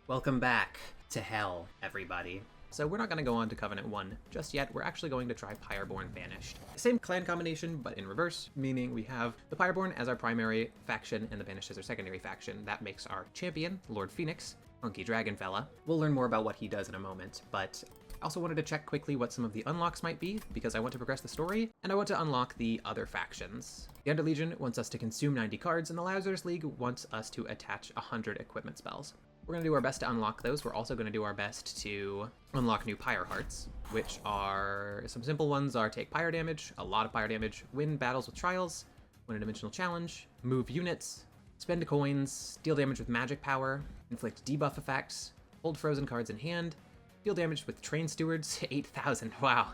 Welcome back to hell, everybody. So we're not going to go on to Covenant 1 just yet. We're actually going to try Pyreborne Banished. Same clan combination, but in reverse, meaning we have the Pyreborne as our primary faction and the Banished as our secondary faction. That makes our champion, Lord Fenix, hunky dragon fella. We'll learn more about what he does in a moment, but I also wanted to check quickly what some of the unlocks might be, because I want to progress the story, and I want to unlock the other factions. The Under Legion wants us to consume 90 cards, and the Lazarus League wants us to attach 100 equipment spells. We're going to do our best to unlock those. We're also going to do our best to unlock new Pyre Hearts, which are some simple ones are take Pyre damage, a lot of Pyre damage, win battles with trials, win a dimensional challenge, move units, spend coins, deal damage with magic power, inflict debuff effects, hold frozen cards in hand, deal damage with train stewards, 8,000, wow.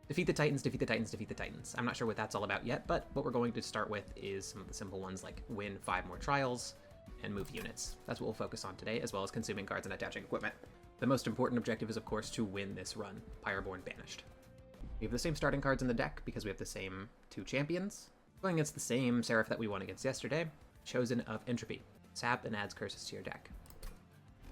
Defeat the Titans, defeat the Titans, defeat the Titans. I'm not sure what that's all about yet, but what we're going to start with is some of the simple ones like win 5 more trials, and move units. That's what we'll focus on today, as well as consuming cards and attaching equipment. The most important objective is, of course, to win this run, Pyreborne Banished. We have the same starting cards in the deck because we have the same 2 champions. Going against the same Seraph that we won against yesterday, Chosen of Entropy. Sap and adds curses to your deck. I'm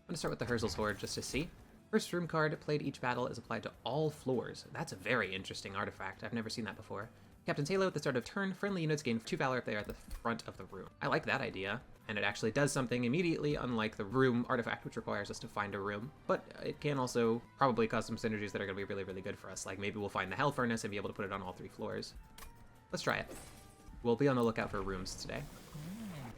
going to start with the Herzl's Horde just to see. First room card, played each battle, is applied to all floors. That's a very interesting artifact. I've never seen that before. Captain's Halo, at the start of turn, friendly units gain 2 Valor if they are at the front of the room. I like that idea, and it actually does something immediately, unlike the room artifact, which requires us to find a room. But it can also probably cause some synergies that are going to be really, really good for us, like maybe we'll find the Hell Furnace and be able to put it on all 3 floors. Let's try it. We'll be on the lookout for rooms today.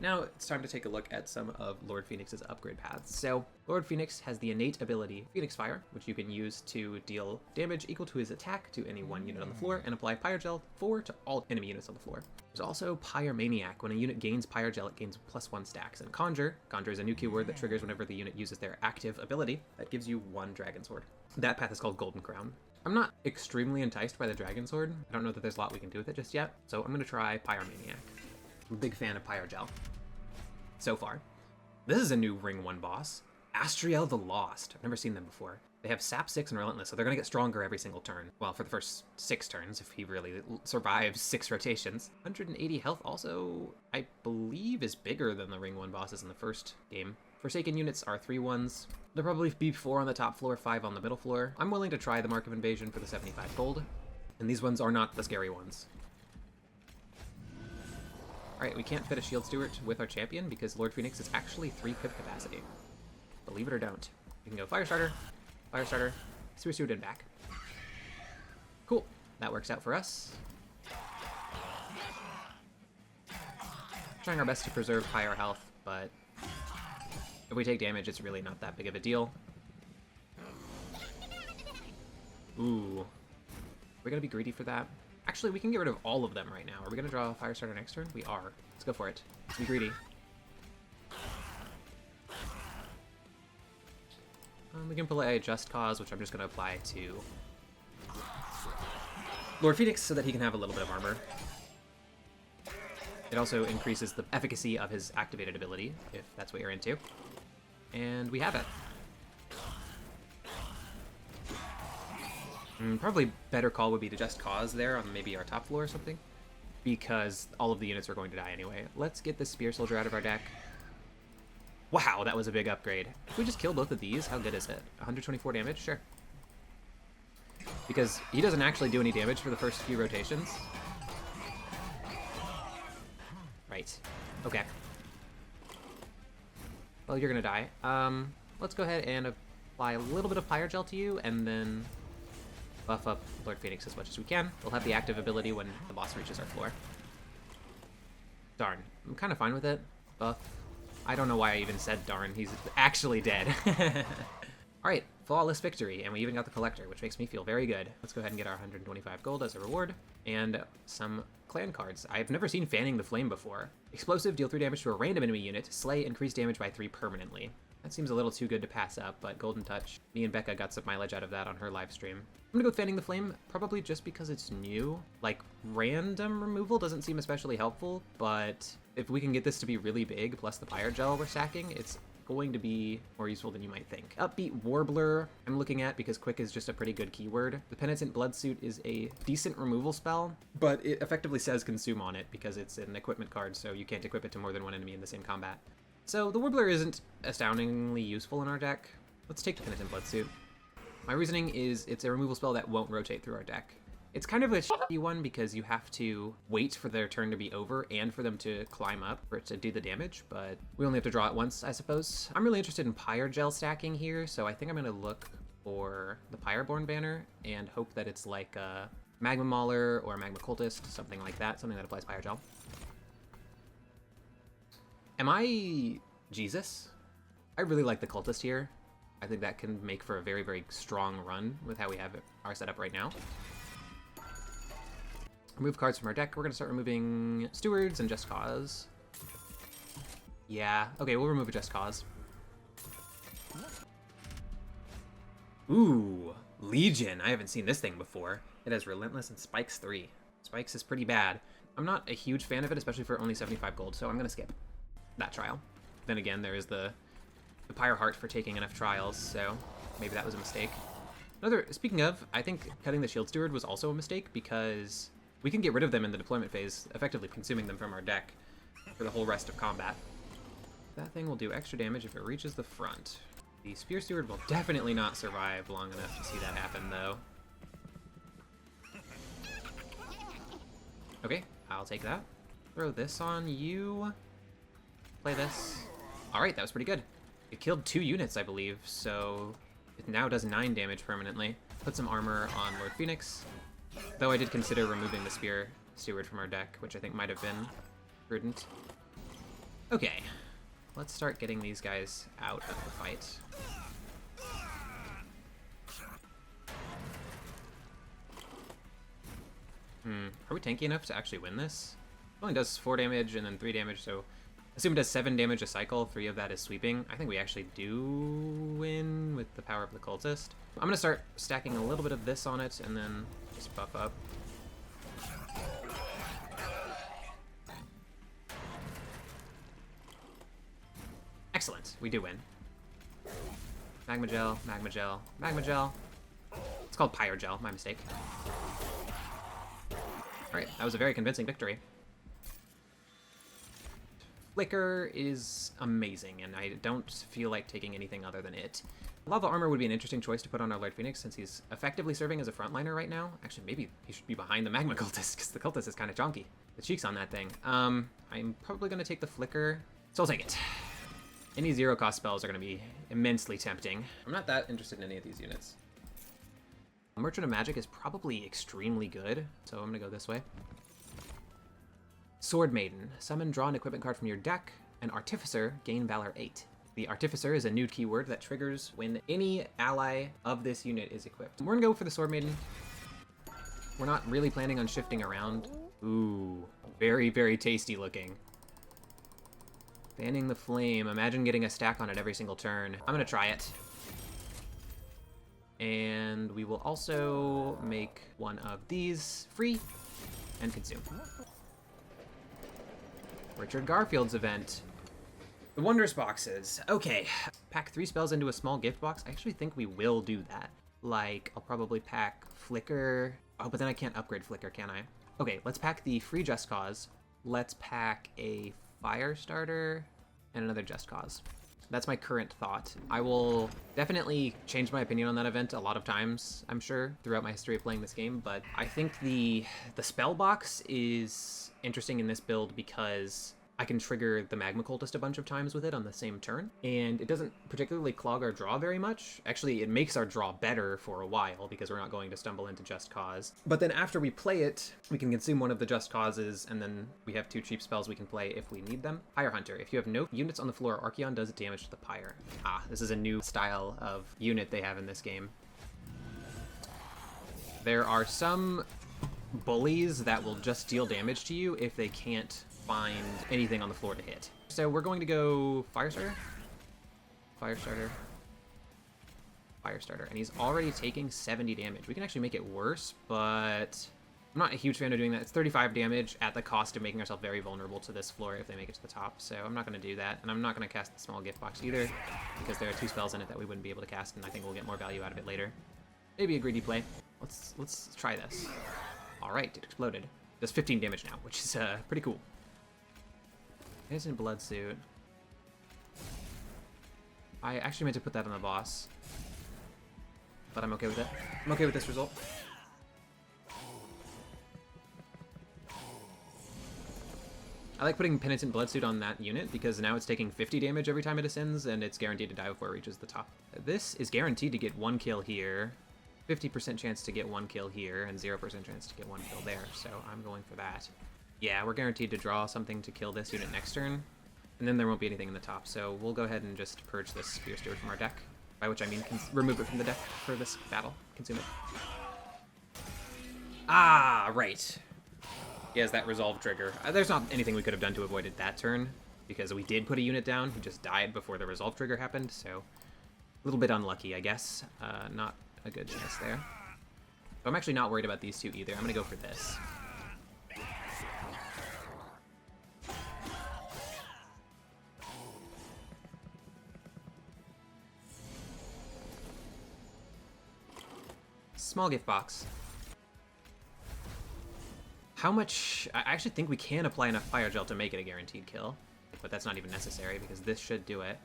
Now it's time to take a look at some of Lord Fenix's upgrade paths. So Lord Fenix has the innate ability Phoenix Fire, which you can use to deal damage equal to his attack to any one unit on the floor and apply Pyre Gel 4 to all enemy units on the floor. There's also Pyromaniac. When a unit gains Pyre Gel, it gains +1 stacks. And Conjure is a new keyword that triggers whenever the unit uses their active ability. That gives you 1 Dragon Sword. That path is called Golden Crown. I'm not extremely enticed by the Dragon Sword. I don't know that there's a lot we can do with it just yet, so I'm going to try Pyromaniac. I'm a big fan of Pyre Gel so far. This is a new Ring 1 boss, Astriel the Lost. I've never seen them before. They have Sap 6 and Relentless, so they're going to get stronger every single turn. Well, for the first 6 turns, if he really survives 6 rotations. 180 health also, I believe, is bigger than the Ring 1 bosses in the first game. Forsaken units are 3/1s. There'll probably be 4 on the top floor, 5 on the middle floor. I'm willing to try the Mark of Invasion for the 75 gold, and these ones are not the scary ones. Alright, we can't fit a Shield Steward with our champion because Lord Fenix is actually 3 pip capacity. Believe it or don't. We can go Firestarter, Sewer Steward, and back. Cool. That works out for us. Trying our best to preserve higher health, but if we take damage, it's really not that big of a deal. Ooh. We're gonna be greedy for that. Actually, we can get rid of all of them right now. Are we going to draw a Firestarter next turn? We are. Let's go for it. Let's be greedy. We can play Just Cause, which I'm just going to apply to Lord Fenix so that he can have a little bit of armor. It also increases the efficacy of his activated ability, if that's what you're into. And we have it. Probably better call would be to Just Cause there on maybe our top floor or something, because all of the units are going to die anyway. Let's get this Spear Soldier out of our deck. Wow, that was a big upgrade. If we just kill both of these, how good is it? 124 damage? Sure. Because he doesn't actually do any damage for the first few rotations. Right. Okay. Well, you're gonna die. Let's go ahead and apply a little bit of Pyre Gel to you, and then buff up Lord Fenix as much as we can. We'll have the active ability when the boss reaches our floor. Darn. I'm kind of fine with it. Buff. I don't know why I even said darn. He's actually dead. Alright, flawless victory, and we even got the Collector, which makes me feel very good. Let's go ahead and get our 125 gold as a reward, and some clan cards. I've never seen Fanning the Flame before. Explosive, deal 3 damage to a random enemy unit. Slay, increase damage by 3 permanently. That seems a little too good to pass up, but Golden Touch. Me and Becca got some mileage out of that on her live stream. I'm gonna go with Fanning the Flame, probably just because it's new. Like, random removal doesn't seem especially helpful, but if we can get this to be really big, plus the Pyre Gel we're stacking, it's going to be more useful than you might think. Upbeat Warbler I'm looking at because Quick is just a pretty good keyword. The Penitent Bloodsuit is a decent removal spell, but it effectively says Consume on it because it's an equipment card, so you can't equip it to more than one enemy in the same combat. So the Warbler isn't astoundingly useful in our deck. Let's take the Penitent Bloodsuit. My reasoning is it's a removal spell that won't rotate through our deck. It's kind of a shitty one because you have to wait for their turn to be over and for them to climb up for it to do the damage, but we only have to draw it once, I suppose. I'm really interested in Pyre Gel stacking here, so I think I'm going to look for the Pyreborne banner and hope that it's like a Magma Mauler or Magma Cultist, something like that, something that applies Pyre Gel. Am I Jesus? I really like the Cultist here. I think that can make for a very, very strong run with how we have our setup right now. Remove cards from our deck. We're going to start removing Stewards and Just Cause. Yeah, okay, we'll remove a Just Cause. Ooh, Legion. I haven't seen this thing before. It has Relentless and Spikes 3. Spikes is pretty bad. I'm not a huge fan of it, especially for only 75 gold, so I'm going to skip that trial. Then again, there is the Pyre Heart for taking enough trials, so maybe that was a mistake. Speaking of, I think cutting the Shield Steward was also a mistake because we can get rid of them in the deployment phase, effectively consuming them from our deck for the whole rest of combat. That thing will do extra damage if it reaches the front. The Spear Steward will definitely not survive long enough to see that happen, though. Okay, I'll take that. Throw this on you. Play this. Alright, that was pretty good. It killed 2 units, I believe, so it now does 9 damage permanently. Put some armor on Lord Fenix. Though I did consider removing the Spear Steward from our deck, which I think might have been prudent. Okay, let's start getting these guys out of the fight. Are we tanky enough to actually win this? It only does 4 damage and then 3 damage, so assume it does 7 damage a cycle, 3 of that is sweeping. I think we actually do win with the power of the Cultist. I'm going to start stacking a little bit of this on it and then just buff up. Excellent, we do win. Magma Gel, Magma Gel, Magma Gel. It's called Pyre Gel, my mistake. Alright, that was a very convincing victory. Flicker is amazing, and I don't feel like taking anything other than it. Lava Armor would be an interesting choice to put on our Lord Fenix since he's effectively serving as a frontliner right now. Actually, maybe he should be behind the Magma Cultist because the Cultist is kind of chonky. The cheeks on that thing. I'm probably going to take the Flicker, so I'll take it. Any zero-cost spells are going to be immensely tempting. I'm not that interested in any of these units. Merchant of Magic is probably extremely good, so I'm going to go this way. Sword Maiden. Summon, draw an equipment card from your deck, and Artificer, gain Valor 8. The Artificer is a nude keyword that triggers when any ally of this unit is equipped. We're going to go for the Sword Maiden. We're not really planning on shifting around. Ooh, very, very tasty looking. Fanning the Flame. Imagine getting a stack on it every single turn. I'm going to try it. And we will also make one of these free and consume. Richard Garfield's event. The Wondrous Boxes. Okay, pack 3 spells into a small gift box. I actually think we will do that. Like, I'll probably pack Flicker. Oh, but then I can't upgrade Flicker, can I? Okay, let's pack the free Just Cause. Let's pack a Fire Starter and another Just Cause. That's my current thought. I will definitely change my opinion on that event a lot of times, I'm sure, throughout my history of playing this game, but I think the spell box is interesting in this build because I can trigger the Magma Cultist a bunch of times with it on the same turn, and it doesn't particularly clog our draw very much. Actually, it makes our draw better for a while because we're not going to stumble into Just Cause. But then after we play it, we can consume one of the Just Causes, and then we have 2 cheap spells we can play if we need them. Pyre Hunter. If you have no units on the floor, Archeon does damage to the Pyre. Ah, this is a new style of unit they have in this game. There are some bullies that will just deal damage to you if they can't find anything on the floor to hit. So we're going to go Firestarter, Firestarter, Firestarter, and he's already taking 70 damage. We can actually make it worse, but I'm not a huge fan of doing that. It's 35 damage at the cost of making ourselves very vulnerable to this floor if they make it to the top, so I'm not going to do that, and I'm not going to cast the small gift box either, because there are 2 spells in it that we wouldn't be able to cast, and I think we'll get more value out of it later. Maybe a greedy play. Let's try this. Alright, it exploded. It does 15 damage now, which is pretty cool. Innocent Bloodsuit. I actually meant to put that on the boss. But I'm okay with it. I'm okay with this result. I like putting Penitent Bloodsuit on that unit because now it's taking 50 damage every time it ascends, and it's guaranteed to die before it reaches the top. This is guaranteed to get 1 kill here, 50% chance to get 1 kill here, and 0% chance to get 1 kill there, so I'm going for that. Yeah, we're guaranteed to draw something to kill this unit next turn, and then there won't be anything in the top, so we'll go ahead and just purge this Spear Steward from our deck, by which I mean remove it from the deck for this battle. Consume it. Ah, right. He has that resolve trigger. There's not anything we could have done to avoid it that turn, because we did put a unit down who just died before the resolve trigger happened, so a little bit unlucky, I guess. Not a good chance there. But I'm actually not worried about these two either. I'm going to go for this. Small gift box. How much... I actually think we can apply enough Fire Gel to make it a guaranteed kill, but that's not even necessary because this should do it.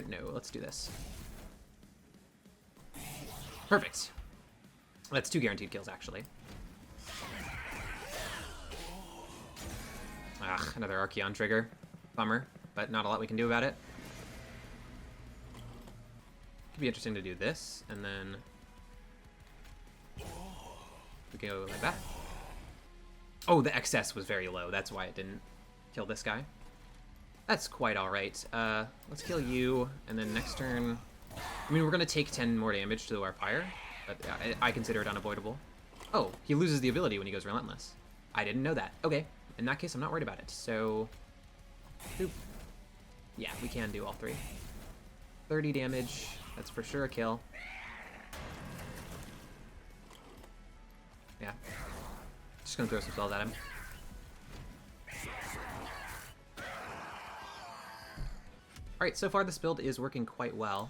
No, let's do this. Perfect. That's 2 guaranteed kills, actually. Ah, another Archeon trigger. Bummer, but not a lot we can do about it. Could be interesting to do this, and then... we can go like that. Oh, the excess was very low. That's why it didn't kill this guy. That's quite alright. Let's kill you, and then next turn... I mean, we're going to take 10 more damage to our Pyre, but I consider it unavoidable. Oh, he loses the ability when he goes Relentless. I didn't know that. Okay, in that case, I'm not worried about it. So, boop. Yeah, we can do all 3. 30 damage. That's for sure a kill. Yeah. Just gonna throw some spells at him. Alright, so far this build is working quite well.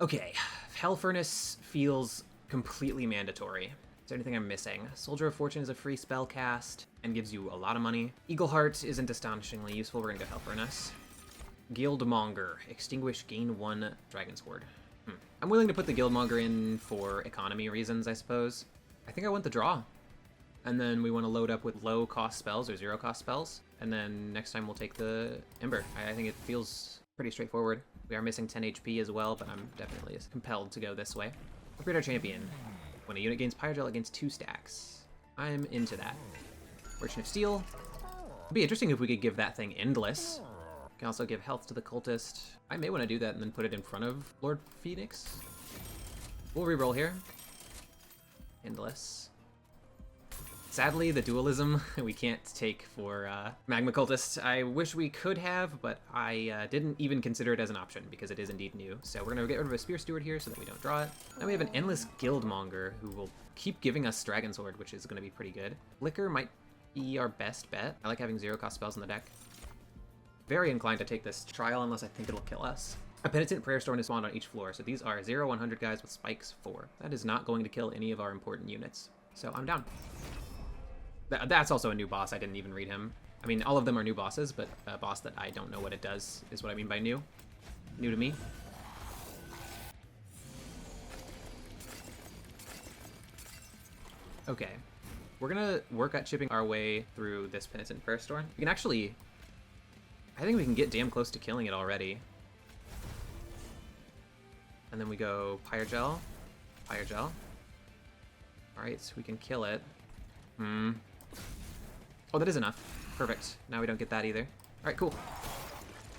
Okay, Hell Furnace feels completely mandatory. Is there anything I'm missing? Soldier of Fortune is a free spell cast and gives you a lot of money. Eagle Heart isn't astonishingly useful. We're gonna go Hell Furnace. Guildmonger. Extinguish, gain 1 Dragon Sword. I'm willing to put the Guildmonger in for economy reasons, I suppose. I think I want the draw. And then we want to load up with low cost spells or 0 cost spells. And then next time we'll take the Ember. I think it feels pretty straightforward. We are missing 10 HP as well, but I'm definitely compelled to go this way. Upgrade our champion. When a unit gains Pyrogel, it gains 2 stacks. I'm into that. Merchant of Steel. It'd be interesting if we could give that thing Endless. Can also give health to the cultist. I may want to do that and then put it in front of Lord Phoenix. We'll reroll here. Endless. Sadly, the dualism we can't take for Magma Cultist. I wish we could have, but I didn't even consider it as an option because it is indeed new. So we're going to get rid of a Spear Steward here so that we don't draw it. Now we have an Endless Guildmonger who will keep giving us Dragon Sword, which is going to be pretty good. Flicker might be our best bet. I like having 0 cost spells in the deck. Very inclined to take this trial unless I think it'll kill us. A Penitent Prayer Storm is spawned on each floor, so these are 0, 100 guys with spikes 4. That is not going to kill any of our important units, so I'm down. That's also a new boss. I didn't even read him. I mean, all of them are new bosses, but a boss that I don't know what it does is what I mean by new. New to me. Okay. We're gonna work at chipping our way through this Penitent Prayer Storm. We can actually... I think we can get damn close to killing it already. And then we go Pyrogel. Pyrogel. Alright, so we can kill it. Oh, that is enough. Perfect. Now we don't get that either. Alright, cool.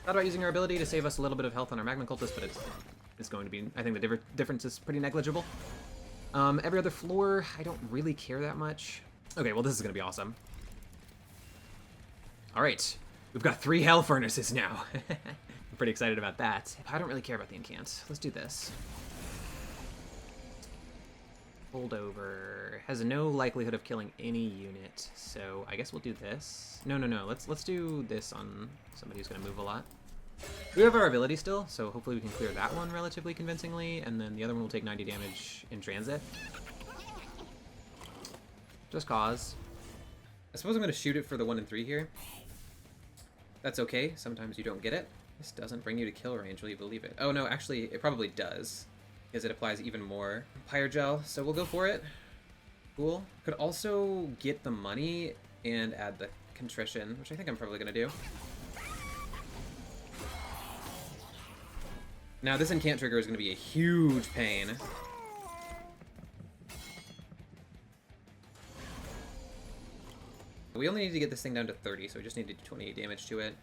Thought about using our ability to save us a little bit of health on our Magma Cultist, but it's going to be... I think the difference is pretty negligible. Every other floor, I don't really care that much. Okay, well this is going to be awesome. Alright. We've got 3 Hell Furnaces now. I'm pretty excited about that. I don't really care about the incant. Let's do this. Holdover has no likelihood of killing any unit, so I guess we'll do this. No. Let's do this on somebody who's going to move a lot. We have our ability still, so hopefully we can clear that one relatively convincingly, and then the other one will take 90 damage in transit. Just cause. I suppose I'm going to shoot it for the 1 and 3 here. That's okay. Sometimes you don't get it. This doesn't bring you to kill range, will you believe it? Oh no, actually, it probably does, because it applies even more Pyrogel, so we'll go for it. Cool. Could also get the money and add the contrition, which I think I'm probably gonna do. Now this incant trigger is gonna be a huge pain. We only need to get this thing down to 30, so we just need to do 28 damage to it.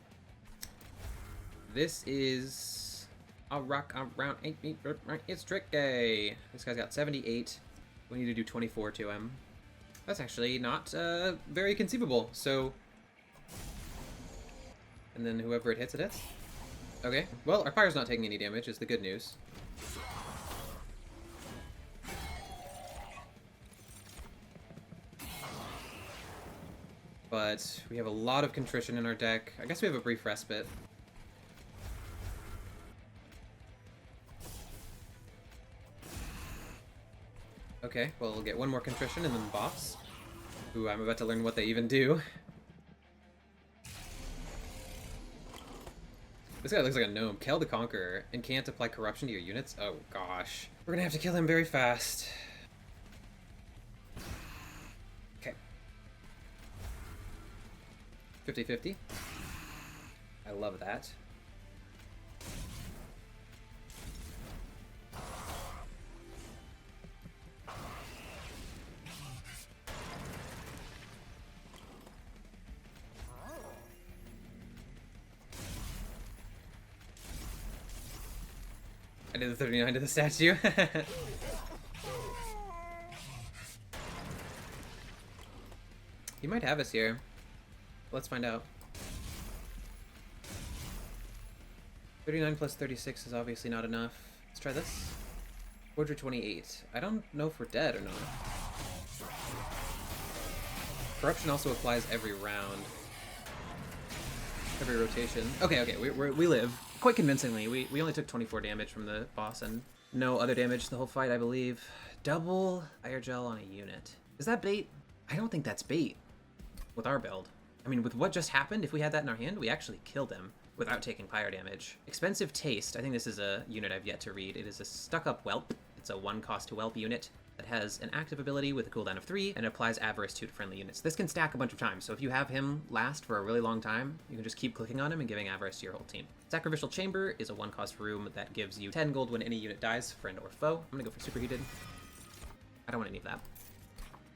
This is a rock around 8 feet. It's tricky. This guy's got 78. We need to do 24 to him. That's actually not very conceivable. So, and then whoever it hits, it hits. Okay. Well, our fire's not taking any damage. Is the good news. But we have a lot of contrition in our deck. I guess we have a brief respite. Okay, well, we'll get one more contrition and then boss. Ooh, I'm about to learn what they even do. This guy looks like a gnome. Kel the Conqueror, and can't apply corruption to your units? Oh gosh. We're gonna have to kill him very fast. Okay. 50-50. I love that. I did the 39 to the statue. He might have us here. Let's find out. 39 plus 36 is obviously not enough. Let's try this. 428. I don't know if we're dead or not. Corruption also applies every round. Every rotation. Okay, we live. Quite convincingly. We only took 24 damage from the boss and no other damage the whole fight, I believe. Double Fire Gel on a unit. Is that bait? I don't think that's bait with our build. I mean, with what just happened, if we had that in our hand, we actually killed him without taking pyro damage. Expensive Taste. I think this is a unit I've yet to read. It is a stuck-up whelp. It's a 1 cost to whelp unit that has an active ability with a cooldown of 3 and applies Avarice 2 to friendly units. This can stack a bunch of times, so if you have him last for a really long time, you can just keep clicking on him and giving Avarice to your whole team. Sacrificial Chamber is a 1 cost room that gives you 10 gold when any unit dies, friend or foe. I'm gonna go for Superheated. I don't want any of that.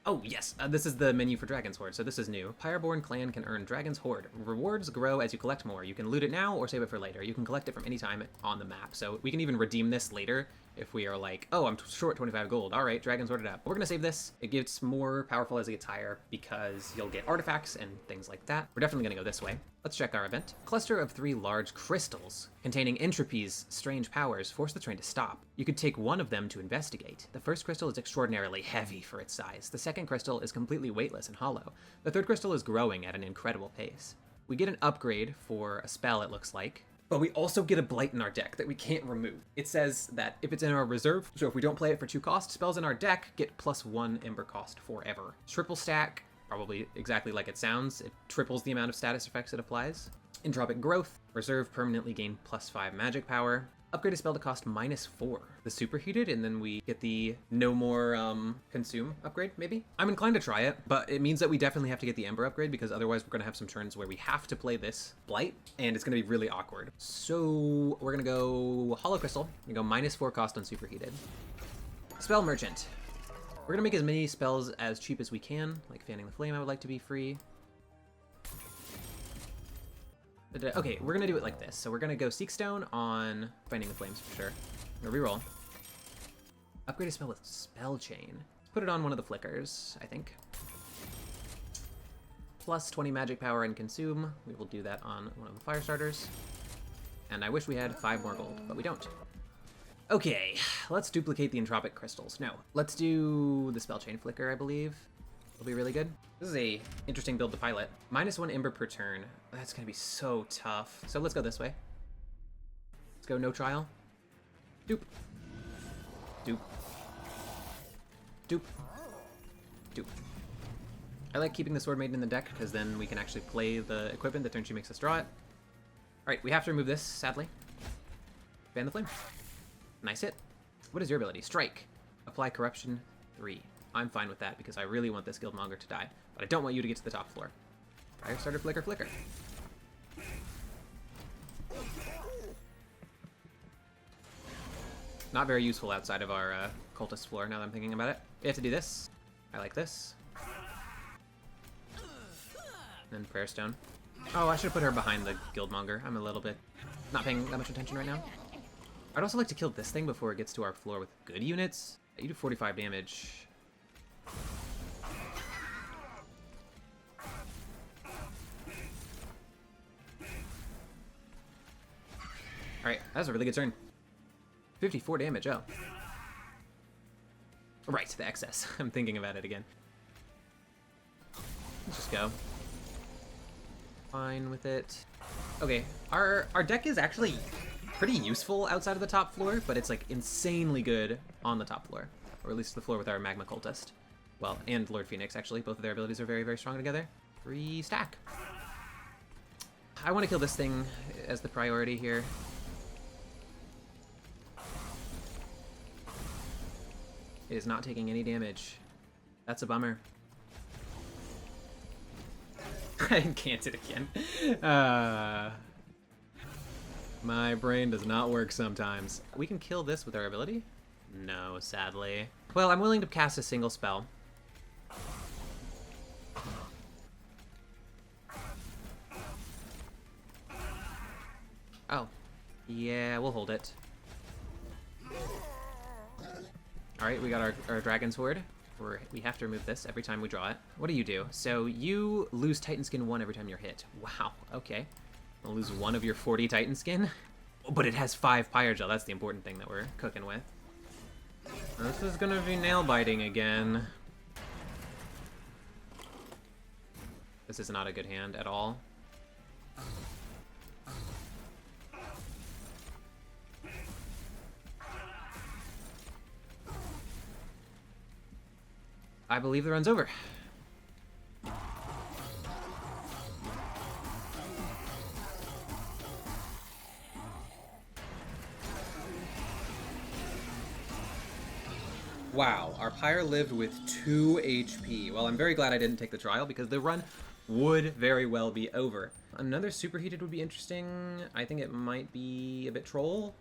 Oh, yes, this is the menu for Dragon's Hoard, so this is new. Pyreborne clan can earn Dragon's Hoard. Rewards grow as you collect more. You can loot it now or save it for later. You can collect it from any time on the map, so we can even redeem this later if we are like, oh, I'm short 25 gold. All right, Dragon's Hoard it up. We're gonna save this. It gets more powerful as it gets higher because you'll get artifacts and things like that. We're definitely gonna go this way. Let's check our event. Cluster of 3 large crystals containing entropies, strange powers, force the train to stop. You could take one of them to investigate. The first crystal is extraordinarily heavy for its size. The second crystal is completely weightless and hollow. The third crystal is growing at an incredible pace. We get an upgrade for a spell, it looks like, but we also get a blight in our deck that we can't remove. It says that if it's in our reserve, so if we don't play it for 2 cost, spells in our deck get +1 Ember cost forever. Triple stack, probably exactly like it sounds. It triples the amount of status effects it applies. Entropic Growth, reserve permanently gain +5 magic power. Upgrade a spell to cost -4. The Superheated, and then we get the no more consume upgrade, maybe? I'm inclined to try it, but it means that we definitely have to get the Ember upgrade because otherwise we're gonna have some turns where we have to play this Blight, and it's gonna be really awkward. So we're gonna go Hollow Crystal, and go -4 cost on Superheated. Spell Merchant. We're gonna make as many spells as cheap as we can, like Fanning the Flame I would like to be free. Okay, we're gonna do it like this. So we're gonna go Seek Stone on Finding the Flames for sure. We're gonna reroll. Upgrade a spell with Spell Chain. Put it on one of the flickers, I think. +20 magic power and consume. We will do that on one of the fire starters. And I wish we had 5 more gold, but we don't. Okay, let's duplicate the entropic crystals. No, let's do the Spell Chain flicker, I believe. It'll be really good. This is a interesting build to pilot. -1 Ember per turn. That's gonna be so tough. So let's go this way. Let's go no trial. Dupe. Dupe. Dupe. Dupe. I like keeping the Sword Maiden in the deck because then we can actually play the equipment the turn she makes us draw it. Alright, we have to remove this, sadly. Ban the flame. Nice hit. What is your ability? Strike. Apply corruption 3. I'm fine with that because I really want this Guildmonger to die. But I don't want you to get to the top floor. Fire starter, flicker, flicker. Not very useful outside of our cultist floor now that I'm thinking about it. We have to do this. I like this. And Prayer Stone. Oh, I should have put her behind the Guildmonger. I'm a little bit not paying that much attention right now. I'd also like to kill this thing before it gets to our floor with good units. You do 45 damage. Alright, that was a really good turn. 54 damage, oh. Right, the excess. I'm thinking about it again. Let's just go. Fine with it. Okay, our deck is actually pretty useful outside of the top floor, but it's like insanely good on the top floor. Or at least the floor with our Magma Cultist. Well, and Lord Phoenix, actually. Both of their abilities are very, very strong together. 3 stack. I want to kill this thing as the priority here. It is not taking any damage. That's a bummer. I can't it again. My brain does not work sometimes. We can kill this with our ability? No, sadly. Well, I'm willing to cast a single spell. Oh. Yeah, we'll hold it. Alright, we got our Dragon Sword. We have to remove this every time we draw it. What do you do? So you lose Titan Skin 1 every time you're hit. Wow, okay. I'll lose 1 of your 40 Titan Skin. But it has 5 Pyrogel. That's the important thing that we're cooking with. This is gonna be nail biting again. This is not a good hand at all. I believe the run's over. Wow, our Pyre lived with 2 HP. Well, I'm very glad I didn't take the trial because the run would very well be over. Another superheated would be interesting. I think it might be a bit troll.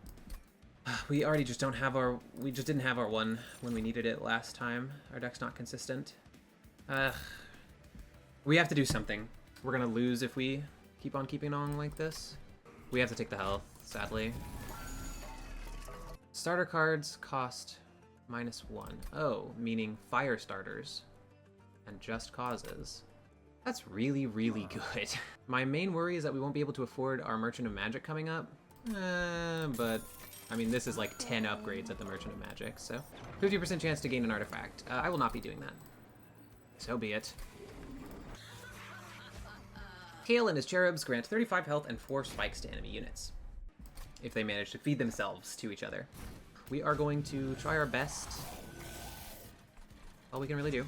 We already just don't have our... We just didn't have our one when we needed it last time. Our deck's not consistent. We have to do something. We're gonna lose if we keep on keeping on like this. We have to take the health, sadly. Starter cards cost -1. Oh, meaning fire starters and just causes. That's really, really good. My main worry is that we won't be able to afford our Merchant of Magic coming up. But... I mean, this is like 10 upgrades at the Merchant of Magic, so 50% chance to gain an artifact. I will not be doing that. So be it. Kale and his cherubs grant 35 health and 4 spikes to enemy units, if they manage to feed themselves to each other. We are going to try our best. All we can really do.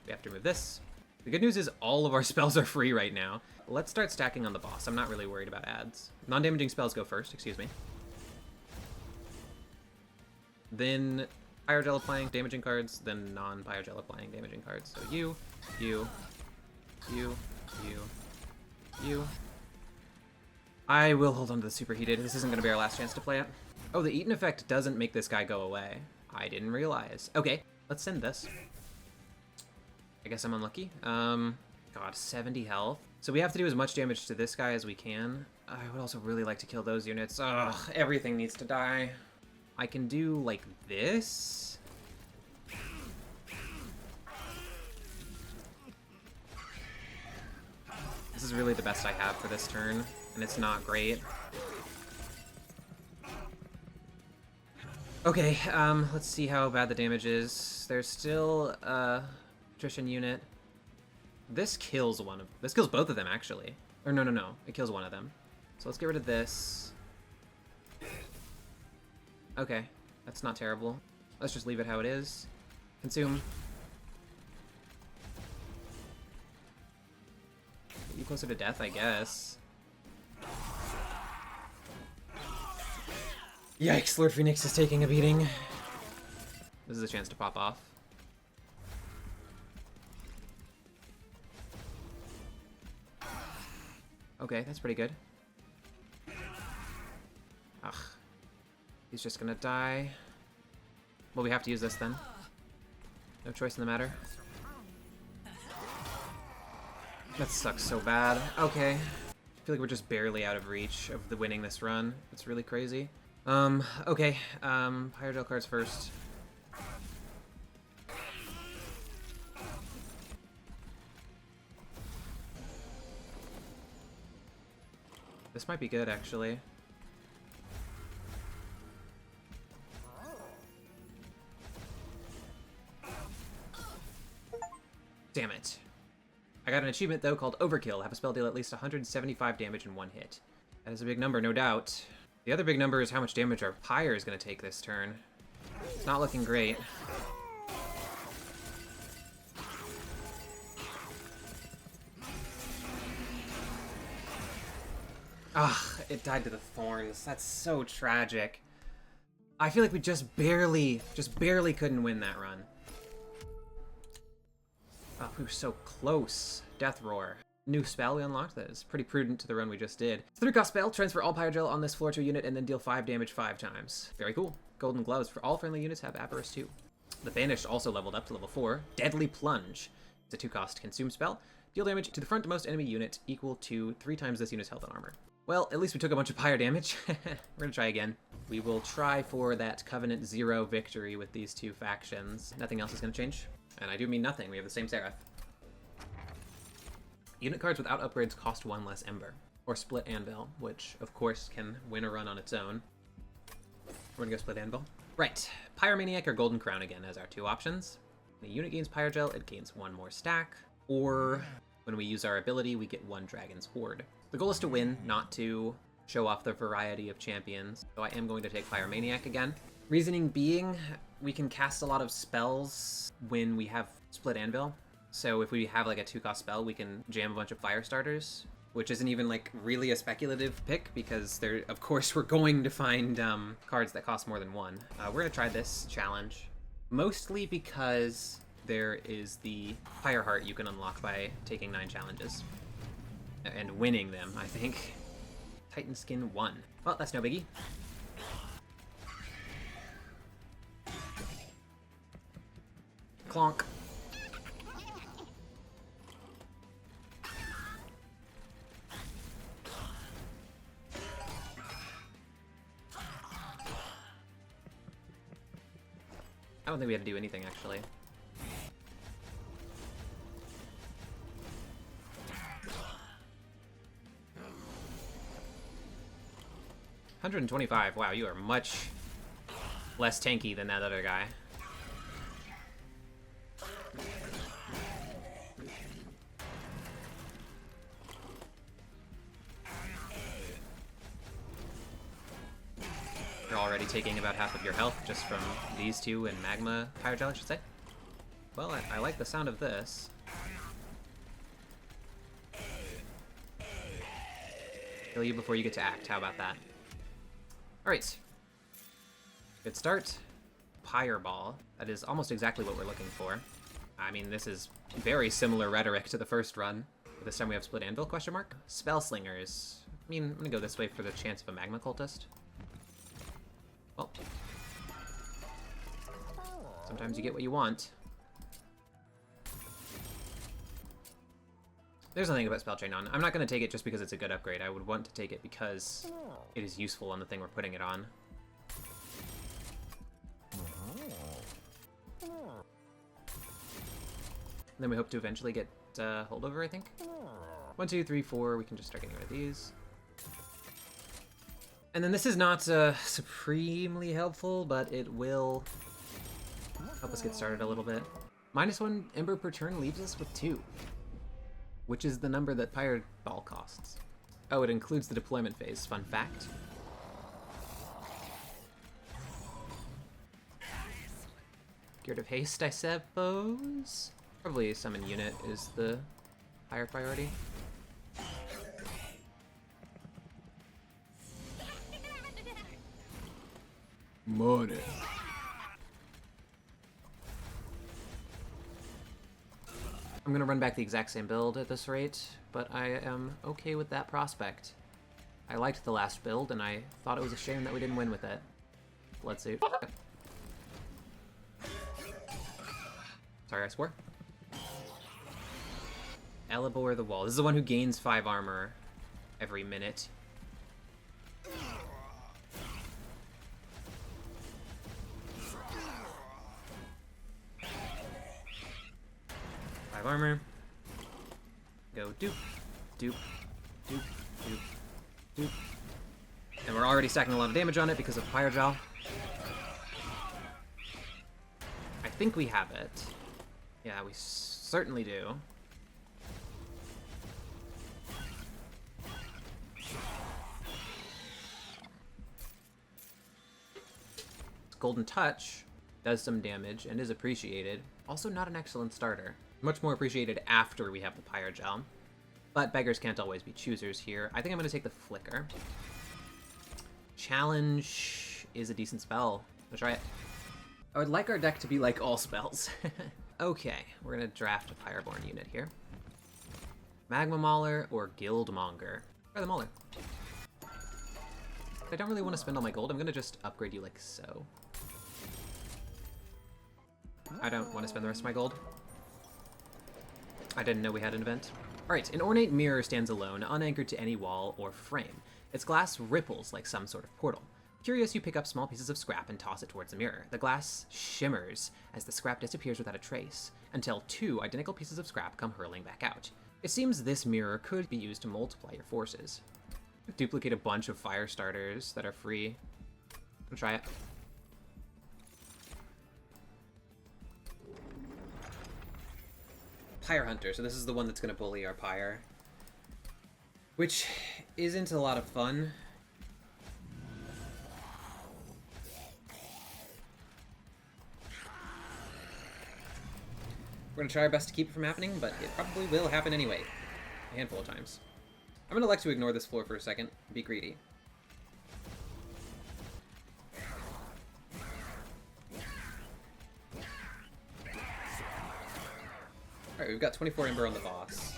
We have to remove this. The good news is all of our spells are free right now. Let's start stacking on the boss. I'm not really worried about ads. Non-damaging spells go first, excuse me. Then Pyrogel applying damaging cards, then non-Pyrogel applying damaging cards. So you. I will hold on to the superheated. This isn't going to be our last chance to play it. Oh, the Eaton effect doesn't make this guy go away. I didn't realize. Okay, let's send this. I guess I'm unlucky. God, 70 health. So we have to do as much damage to this guy as we can. I would also really like to kill those units. Ugh, everything needs to die. I can do, like, this. This is really the best I have for this turn, and it's not great. Okay, let's see how bad the damage is. There's still, attrition unit. This kills both of them, actually. Or no. It kills one of them. So let's get rid of this. Okay, that's not terrible. Let's just leave it how it is. Consume. closer to death, I guess. Yikes, Lord Phoenix is taking a beating. This is a chance to pop off. Okay, that's pretty good. Ugh. He's just gonna die. Well, we have to use this then. No choice in the matter. That sucks so bad. Okay. I feel like we're just barely out of reach of the winning this run. It's really crazy. Okay. Pyregel cards first. This might be good, actually. Damn it. I got an achievement, though, called Overkill. Have a spell deal at least 175 damage in one hit. That is a big number, no doubt. The other big number is how much damage our Pyre is going to take this turn. It's not looking great. Ah, it died to the thorns. That's so tragic. I feel like we just barely couldn't win that run. Oh, we were so close. Death Roar. New spell we unlocked that is pretty prudent to the run we just did. 3-cost spell, transfer all Pyregel on this floor to a unit and then deal 5 damage 5 times. Very cool. Golden Gloves for all friendly units have Avarice 2. The Banished also leveled up to level 4. Deadly Plunge. It's a 2-cost consume spell. Deal damage to the frontmost enemy unit equal to 3 times this unit's health and armor. Well, at least we took a bunch of Pyre damage. We're gonna try again. We will try for that Covenant 0 victory with these two factions. Nothing else is gonna change. And I do mean nothing, we have the same Seraph. Unit cards without upgrades cost 1 less Ember. Or Split Anvil, which, of course, can win a run on its own. We're gonna go Split Anvil. Right, Pyromaniac or Golden Crown again as our two options. When a unit gains Pyregel, it gains 1 more stack. Or, when we use our ability, we get 1 Dragon's Horde. The goal is to win, not to show off the variety of champions. So I am going to take Pyromaniac again. Reasoning being, we can cast a lot of spells when we have Split Anvil. So if we have like a 2-cost spell, we can jam a bunch of fire starters, which isn't even like really a speculative pick because there, of course, we're going to find cards that cost more than 1. We're gonna try this challenge, mostly because there is the Fire Heart you can unlock by taking 9 challenges and winning them, I think. Titan Skin 1. Well, that's no biggie. Clonk. I don't think we had to do anything, actually. $125. Wow, you are much less tanky than that other guy. You're already taking about half of your health just from these two and Magma Pyregel, I should say. Well, I like the sound of this. Kill you before you get to act. How about that? Alright. Good start. Pyreball. That is almost exactly what we're looking for. I mean, this is very similar rhetoric to the first run. But this time we have Split Anvil, question mark? Spellslingers. I mean, I'm gonna go this way for the chance of a Magma Cultist. Well. Sometimes you get what you want. There's nothing about Spell Chain on. I'm not going to take it just because it's a good upgrade. I would want to take it because it is useful on the thing we're putting it on. And then we hope to eventually get Holdover, I think. 1, 2, 3, 4. We can just start getting rid of these. And then this is not supremely helpful, but it will help us get started a little bit. -1 Ember per turn leaves us with 2. Which is the number that Pyreball costs. Oh, it includes the deployment phase. Fun fact. Geared of Haste, I suppose? Probably summon unit is the higher priority. Money. I'm gonna run back the exact same build at this rate, but I am okay with that prospect. I liked the last build, and I thought it was a shame that we didn't win with it. Let's see. Sorry, I swore. Elabor the Wall. This is the one who gains 5 armor every minute. 5 armor. Go doop, doop, doop, doop, doop. And we're already stacking a lot of damage on it because of Pyreborne. I think we have it. Yeah, we certainly do. Golden Touch does some damage and is appreciated. Also not an excellent starter. Much more appreciated after we have the Pyregel. But beggars can't always be choosers here. I think I'm going to take the Flicker. Challenge is a decent spell. Let's try it. I would like our deck to be like all spells. Okay, we're going to draft a Pyreborne unit here. Magma Mauler or Guildmonger? Try the Mauler. I don't really want to spend all my gold. I'm going to just upgrade you like so. I don't want to spend the rest of my gold. I didn't know we had an event. Alright, an ornate mirror stands alone, unanchored to any wall or frame. Its glass ripples like some sort of portal. Curious, you pick up small pieces of scrap and toss it towards the mirror. The glass shimmers as the scrap disappears without a trace, until 2 identical pieces of scrap come hurling back out. It seems this mirror could be used to multiply your forces. Duplicate a bunch of fire starters that are free. I'll try it. Pyre Hunter, so this is the one that's going to bully our Pyre. Which isn't a lot of fun. We're going to try our best to keep it from happening, but it probably will happen anyway. A handful of times. I'm going to elect to ignore this floor for a second and be greedy. Alright, we've got 24 Ember on the boss.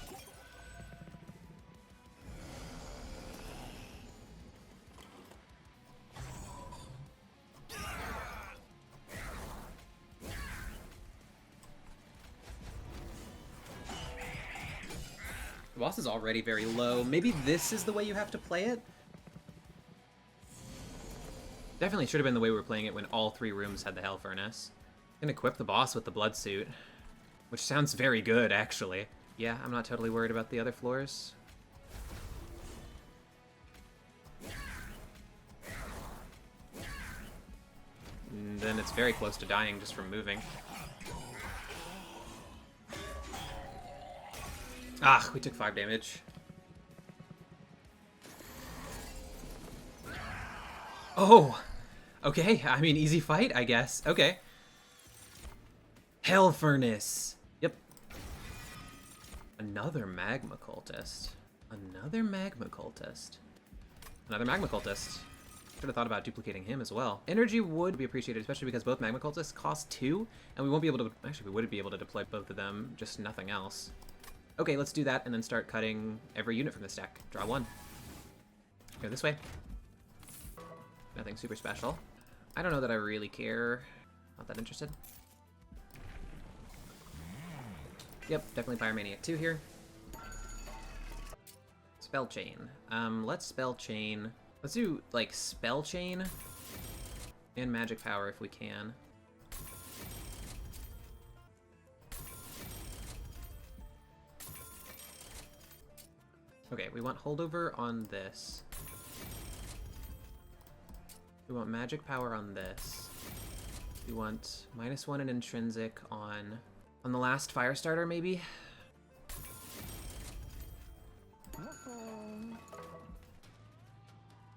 The boss is already very low. Maybe this is the way you have to play it? Definitely should have been the way we were playing it when all 3 rooms had the Hell Furnace. I'm gonna equip the boss with the Blood Suit. Which sounds very good, actually. Yeah, I'm not totally worried about the other floors. And then it's very close to dying just from moving. Ah, we took 5 damage. Oh! Okay, I mean, easy fight, I guess. Okay. Hell Furnace! Yep. Another Magma Cultist. Another Magma Cultist. Another Magma Cultist. Should have thought about duplicating him as well. Energy would be appreciated, especially because both Magma Cultists cost 2, and we won't be able to... Actually, we would be able to deploy both of them, just nothing else. Okay, let's do that and then start cutting every unit from this deck. Draw 1. Go this way. Nothing super special. I don't know that I really care. Not that interested. Yep, definitely Pyromaniac 2 here. Spell Chain. Let's Spell Chain. Let's do, like, Spell Chain and Magic Power if we can. Okay, we want Holdover on this. We want Magic Power on this. We want -1 and Intrinsic on the last Firestarter, maybe?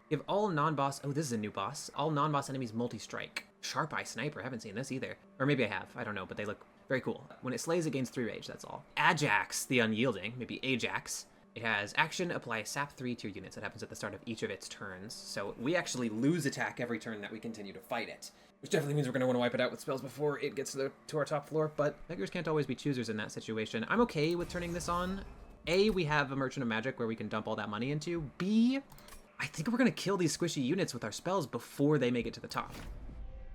Give all non-boss... Oh, this is a new boss. All non-boss enemies multi-strike. Sharp Eye Sniper. I haven't seen this either. Or maybe I have. I don't know, but they look very cool. When it slays, it gains 3 rage, that's all. Ajax, the Unyielding. Maybe Ajax. It has action, apply sap 3 to your units. It happens at the start of each of its turns. So we actually lose attack every turn that we continue to fight it. Which definitely means we're going to want to wipe it out with spells before it gets to our top floor. But beggars can't always be choosers in that situation. I'm okay with turning this on. A, we have a Merchant of Magic where we can dump all that money into. B, I think we're going to kill these squishy units with our spells before they make it to the top.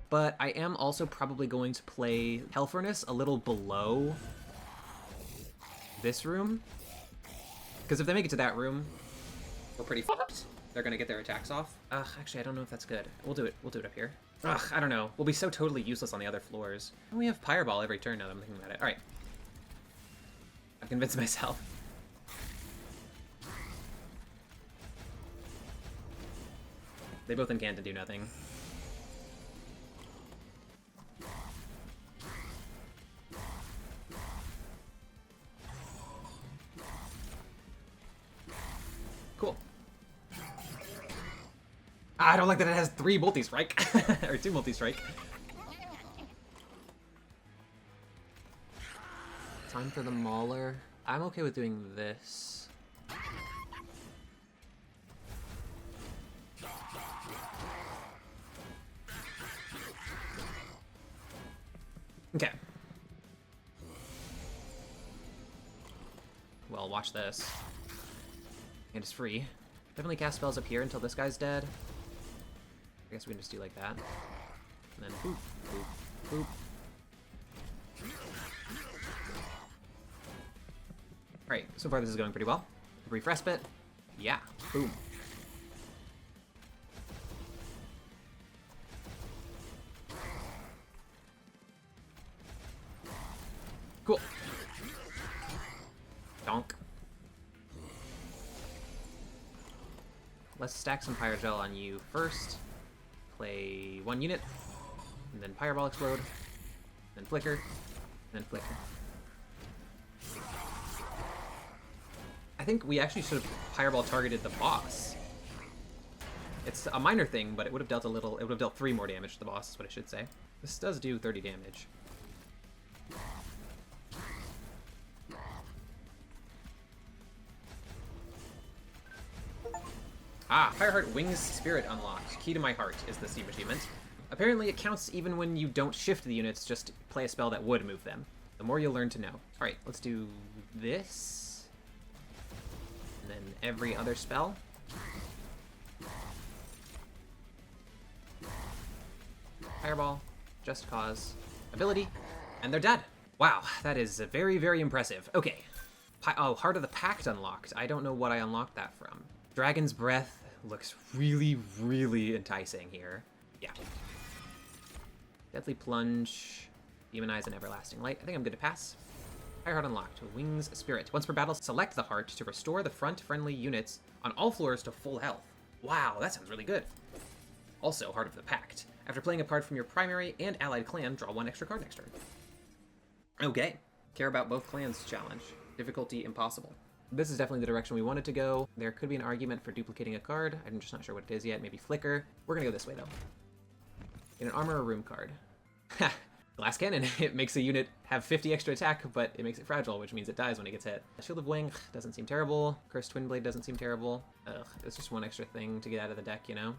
But I am also probably going to play Hell Furnace a little below this room. Because if they make it to that room, we're pretty fucked. They're gonna get their attacks off. Actually, I don't know if that's good. We'll do it up here. I don't know. We'll be so totally useless on the other floors. And we have Pyreball every turn now that I'm thinking about it. Alright. I've convinced myself. They both incant to do nothing. Cool. I don't like that it has 3 multi-strike. Or 2 multi-strike. Time for the Mauler. I'm okay with doing this. Okay. Well, watch this. And it's free. Definitely cast spells up here until this guy's dead. I guess we can just do like that. And then boop, boop, boop. Alright, so far this is going pretty well. Brief respite. Yeah, boom. Cool. Donk. Let's stack some Pyrogel on you first. Play 1 unit, and then Pyreball explode, then flicker, then flicker. I think we actually should have Pyreball targeted the boss. It's a minor thing, but it would have dealt a little. It would have dealt 3 more damage to the boss, is what I should say. This does do 30 damage. Fireheart Wings Spirit unlocked. Key to my heart is the Steam achievement. Apparently it counts even when you don't shift the units, just play a spell that would move them. The more you'll learn to know. Alright, let's do this. And then every other spell. Fireball, Just Cause, ability, and they're dead. Wow, that is very, very impressive. Okay. Oh, Heart of the Pact unlocked. I don't know what I unlocked that from. Dragon's Breath looks really, really enticing here. Yeah. Deadly Plunge, Demonize, and Everlasting Light. I think I'm good to pass. Fireheart unlocked. Wings Spirit. Once per battle, select the heart to restore the front friendly units on all floors to full health. Wow, that sounds really good. Also, Heart of the Pact. After playing a card from your primary and allied clan, draw 1 extra card next turn. Okay. Care about both clans challenge. Difficulty impossible. This is definitely the direction we wanted to go. There could be an argument for duplicating a card. I'm just not sure what it is yet. Maybe Flicker. We're gonna go this way, though. In an Armor or Room card. Ha! Glass Cannon. It makes a unit have 50 extra attack, but it makes it fragile, which means it dies when it gets hit. Shield of Wing doesn't seem terrible. Cursed Twin Blade doesn't seem terrible. Ugh, it's just 1 extra thing to get out of the deck, you know?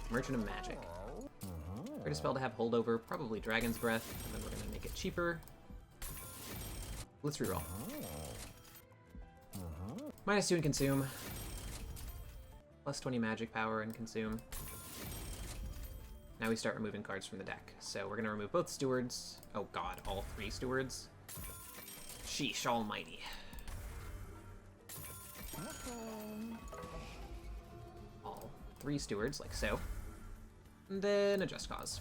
Merchant of Magic. Greatest spell to have holdover, probably Dragon's Breath, and then we're gonna make it cheaper. Let's reroll. -2 in Consume. Plus 20 magic power in Consume. Now we start removing cards from the deck. So we're gonna remove both Stewards. Oh god, all 3 Stewards. Sheesh almighty. All 3 Stewards, like so. And then a Just Cause.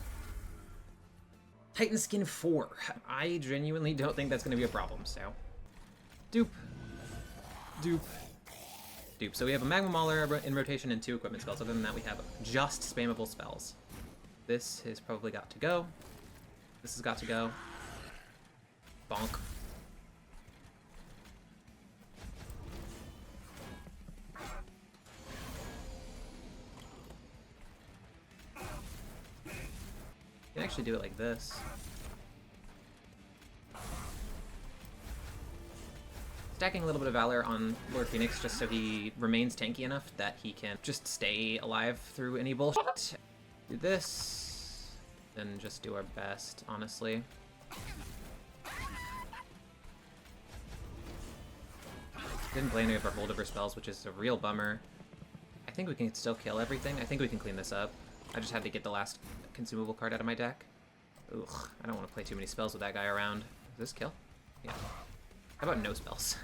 Titan Skin 4. I genuinely don't think that's going to be a problem, so. Dupe. Dupe. Dupe. So we have a Magma Mauler in rotation and 2 equipment spells. Other than that, we have just spammable spells. This has probably got to go. This has got to go. Bonk. You can actually do it like this. Stacking a little bit of Valor on Lord Fenix just so he remains tanky enough that he can just stay alive through any bullshit. Do this, then just do our best, honestly. Didn't play any of our Moldiver spells, which is a real bummer. I think we can still kill everything. I think we can clean this up. I just had to get the last consumable card out of my deck. Ugh, I don't want to play too many spells with that guy around. Does this kill? Yeah. How about no spells?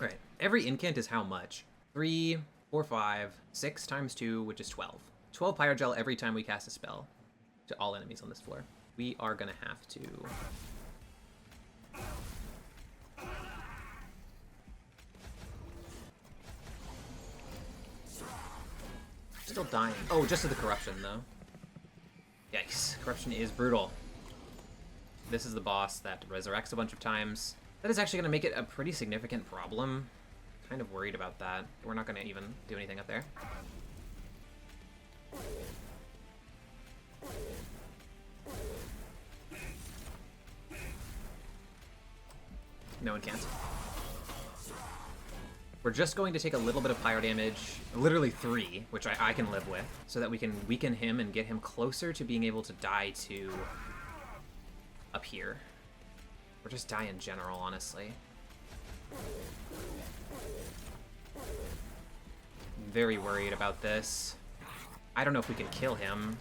Alright, every incant is how much? 3, 4, 5, 6 times 2, which is 12. 12 Pyrogel every time we cast a spell to all enemies on this floor. We are gonna have to... Still dying. Oh, just to the corruption, though. Yikes. Corruption is brutal. This is the boss that resurrects a bunch of times. That is actually going to make it a pretty significant problem. Kind of worried about that. We're not going to even do anything up there. No one can't. We're just going to take a little bit of pyro damage, literally 3, which I can live with, so that we can weaken him and get him closer to being able to die to up here. Or just die in general, honestly. Very worried about this. I don't know if we can kill him.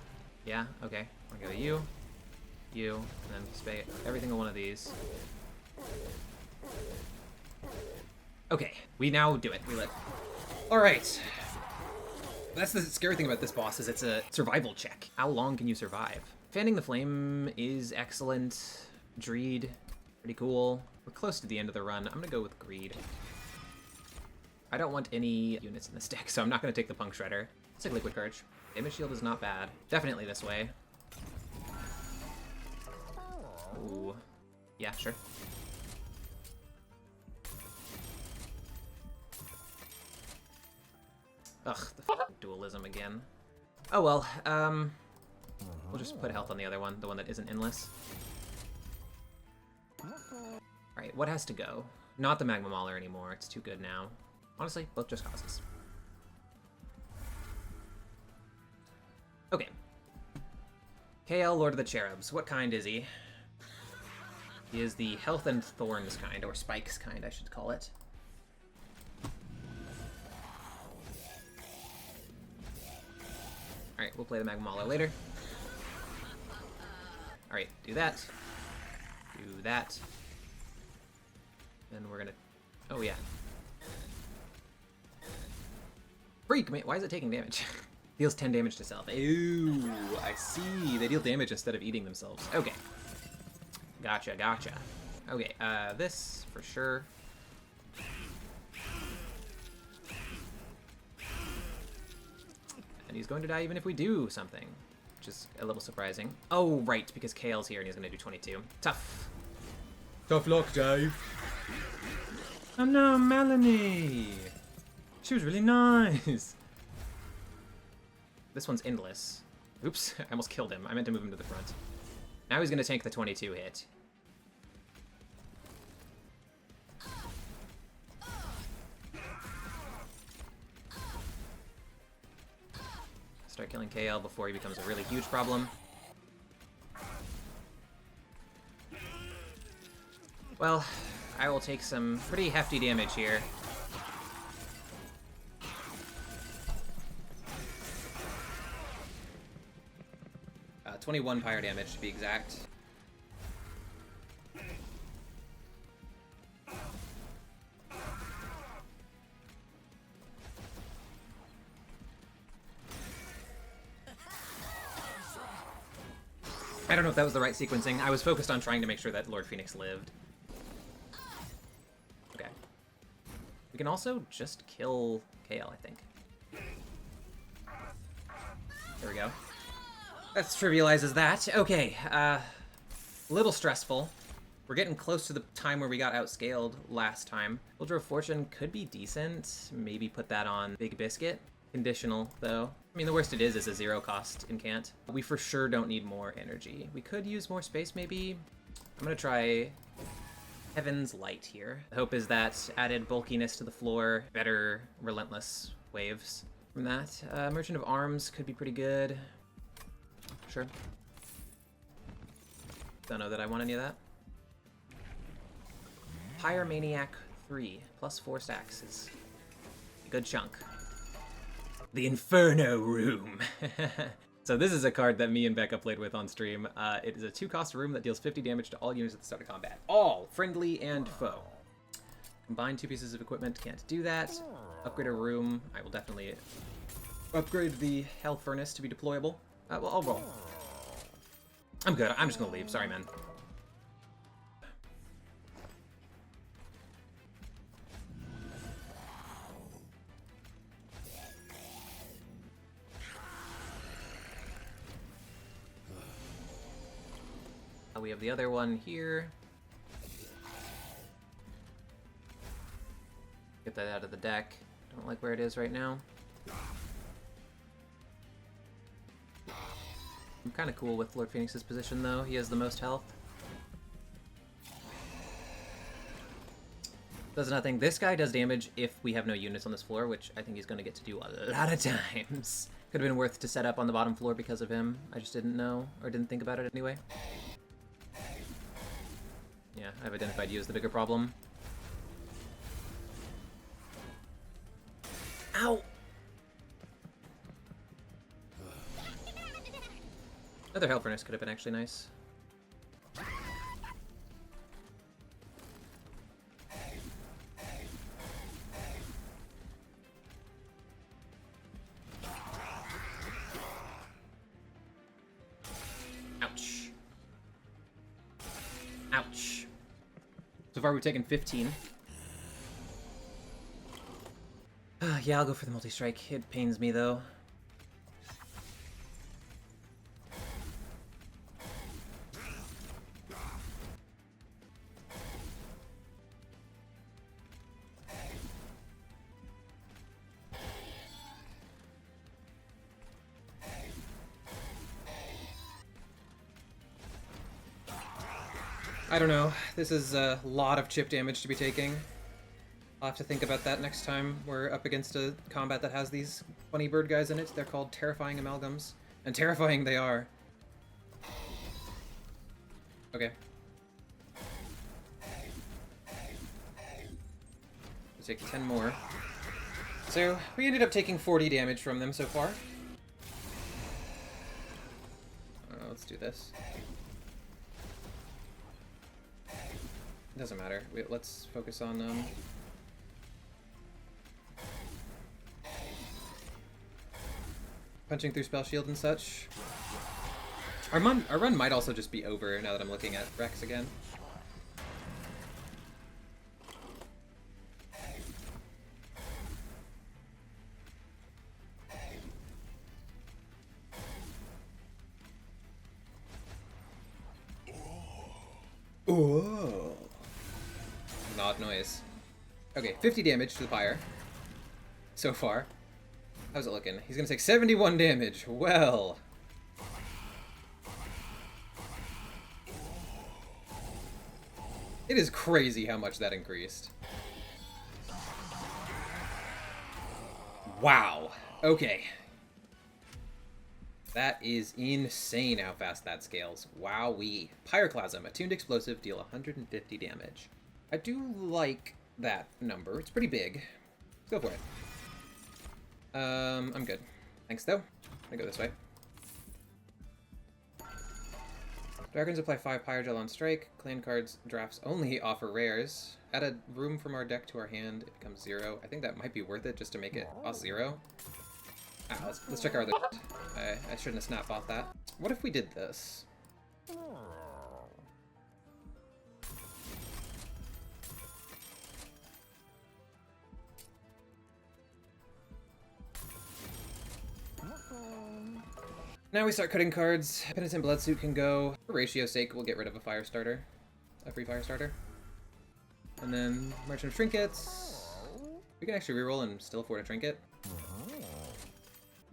Yeah, okay. We're gonna go you, and then spay every single one of these. Okay, we now do it. We live. All right. That's the scary thing about this boss, is it's a survival check. How long can you survive? Fanning the Flame is excellent. Dreed, pretty cool. We're close to the end of the run. I'm gonna go with Greed. I don't want any units in this deck, so I'm not gonna take the Punk Shredder. Let's take Liquid Courage. Damage Shield is not bad. Definitely this way. Ooh. Yeah, sure. Ugh, the f***ing dualism again. Oh well, we'll just put health on the other one, the one that isn't endless. Alright, what has to go? Not the Magma Mauler anymore, it's too good now. Honestly, both just causes. Okay. KL, Lord of the Cherubs. What kind is he? He is the Health and Thorns kind, or Spikes kind, I should call it. Alright, we'll play the Magma Mauler later. Alright, do that. Do that. Then we're gonna... Oh, yeah. Freak! Why is it taking damage? Deals 10 damage to self. Ooh, I see. They deal damage instead of eating themselves. Okay. Gotcha, gotcha. Okay, this for sure. And he's going to die even if we do something, which is a little surprising. Oh, right, because Kale's here and he's going to do 22. Tough. Tough luck, Dave. Oh no, Melanie! She was really nice! This one's endless. Oops, I almost killed him. I meant to move him to the front. Now he's going to tank the 22 hit. Start killing KL before he becomes a really huge problem. Well, I will take some pretty hefty damage here. 21 pyro damage to be exact. I don't know if that was the right sequencing. I was focused on trying to make sure that Lord Fenix lived. Okay. We can also just kill Kale, I think. There we go. That trivializes that. Okay, little stressful. We're getting close to the time where we got outscaled last time. Soldier of Fortune could be decent. Maybe put that on Big Biscuit. Conditional, though. I mean, the worst it is a 0 cost incant. We for sure don't need more energy. We could use more space, maybe. I'm gonna try Heaven's Light here. The hope is that added bulkiness to the floor, better relentless waves from that. Merchant of Arms could be pretty good. Sure. Don't know that I want any of that. Pyromaniac 3, plus 4 stacks is a good chunk. The Inferno Room. So this is a card that me and Becca played with on stream. It is a 2-cost room that deals 50 damage to all units at the start of combat. All, friendly and foe. Combine 2 pieces of equipment, can't do that. Upgrade a room, I will definitely upgrade the Hell Furnace to be deployable. Well, I'll roll. I'm good, I'm just gonna leave, sorry man. We have the other one here. Get that out of the deck. Don't like where it is right now. I'm kind of cool with Lord Phoenix's position, though. He has the most health. Does nothing. This guy does damage if we have no units on this floor, which I think he's going to get to do a lot of times. Could have been worth to set up on the bottom floor because of him. I just didn't know, or didn't think about it anyway. Yeah, I've identified you as the bigger problem. Ow! Another Hell Furnace could have been actually nice. Ouch. Ouch. So far we've taken 15. Yeah, I'll go for the multi-strike. It pains me though. I don't know. This is a lot of chip damage to be taking. I'll have to think about that next time we're up against a combat that has these funny bird guys in it. They're called Terrifying Amalgams. And terrifying they are. Okay. We'll take 10 more. So, we ended up taking 40 damage from them so far. Let's do this. Doesn't matter. Let's focus on punching through spell shield and such. Our run might also just be over now that I'm looking at Rex again. Oh. Odd noise. Okay, 50 damage to the pyre. So far. How's it looking? He's gonna take 71 damage. Well. It is crazy how much that increased. Wow. Okay. That is insane how fast that scales. Wowee. Pyroclasm, attuned explosive, deal 150 damage. I do like that number. It's pretty big. Let's go for it. I'm good. Thanks, though. I'm gonna go this way. Dragons apply 5 Pyrogel on strike. Clan cards drafts only offer rares. Add a room from our deck to our hand. It becomes 0. I think that might be worth it just to make it a 0. Let's check our other. I shouldn't have snap bought that. What if we did this? Now we start cutting cards. Penitent Bloodsuit can go. For ratio's sake, we'll get rid of a Firestarter. a free fire starter. And then Merchant of Trinkets. We can actually reroll and still afford a trinket.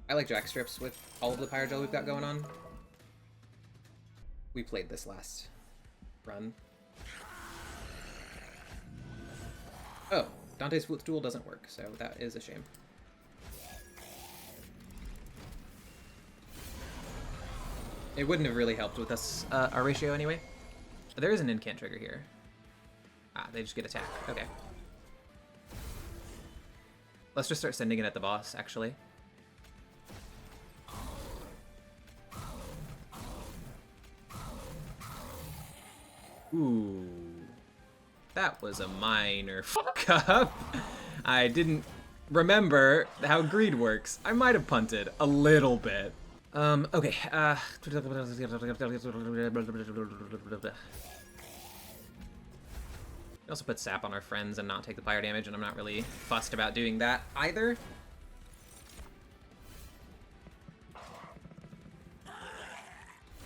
I like jack strips with all of the Pyrogel we've got going on. We played this last run. Oh, Dante's Footstool doesn't work, so that is a shame. It wouldn't have really helped with us, our ratio anyway. There is an incant trigger here. Ah, they just get attacked. Okay. Let's just start sending it at the boss, actually. Ooh. That was a minor fuck up. I didn't remember how greed works. I might have punted a little bit. Okay. We also put sap on our friends and not take the fire damage, and I'm not really fussed about doing that either.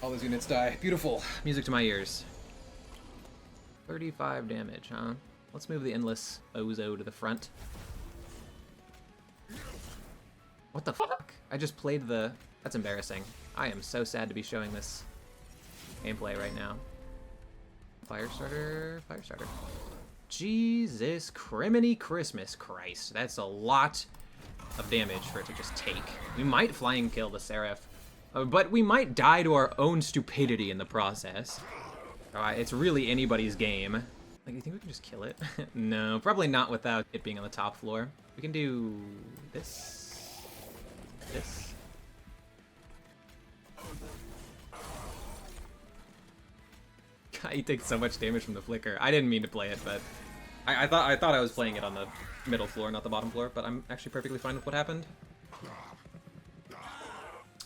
All those units die. Beautiful. Music to my ears. 35 damage, huh? Let's move the Endless Ozo to the front. What the fuck? I just played the... That's embarrassing. I am so sad to be showing this gameplay right now. Firestarter, Firestarter. Jesus criminy Christmas Christ. That's a lot of damage for it to just take. We might flying kill the Seraph, but we might die to our own stupidity in the process. It's really anybody's game. Like, you think we can just kill it? No, probably not without it being on the top floor. We can do this. This. God, he takes so much damage from the flicker. I didn't mean to play it, but I thought I was playing it on the middle floor, not the bottom floor, but I'm actually perfectly fine with what happened.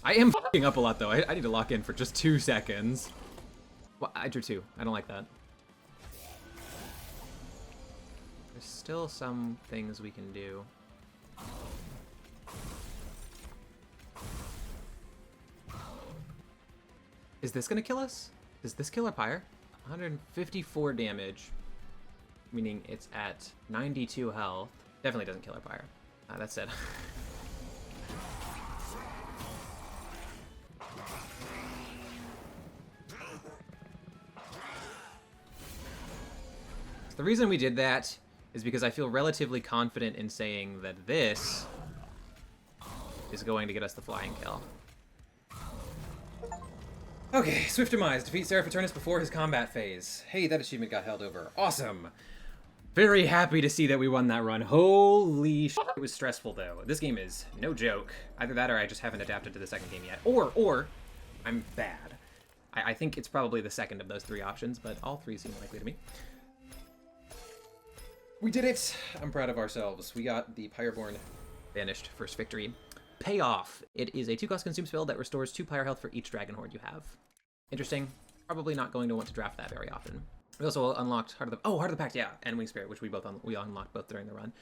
I am fucking up a lot, though. I need to lock in for just 2 seconds. Well, I drew 2. I don't like that. There's still some things we can do. Is this gonna kill us? Does this kill our Pyre? 154 damage, meaning it's at 92 health. Definitely doesn't kill our Pyre. That's it. The reason we did that is because I feel relatively confident in saying that this is going to get us the flying kill. Okay, Swift Demise. Defeat Seraph Eternus before his combat phase. Hey, that achievement got held over. Awesome. Very happy to see that we won that run. Holy shit. It was stressful, though. This game is no joke. Either that or I just haven't adapted to the second game yet. Or I'm bad. I think it's probably the second of those 3 options, but all 3 seem likely to me. We did it! I'm proud of ourselves. We got the Pyreborne Banished first victory. Payoff. It is a 2-cost consume spell that restores 2 Pyre health for each Dragon Horde you have. Interesting. Probably not going to want to draft that very often. We also unlocked Heart of the Pact, yeah, and Wing Spirit, which we unlocked both during the run.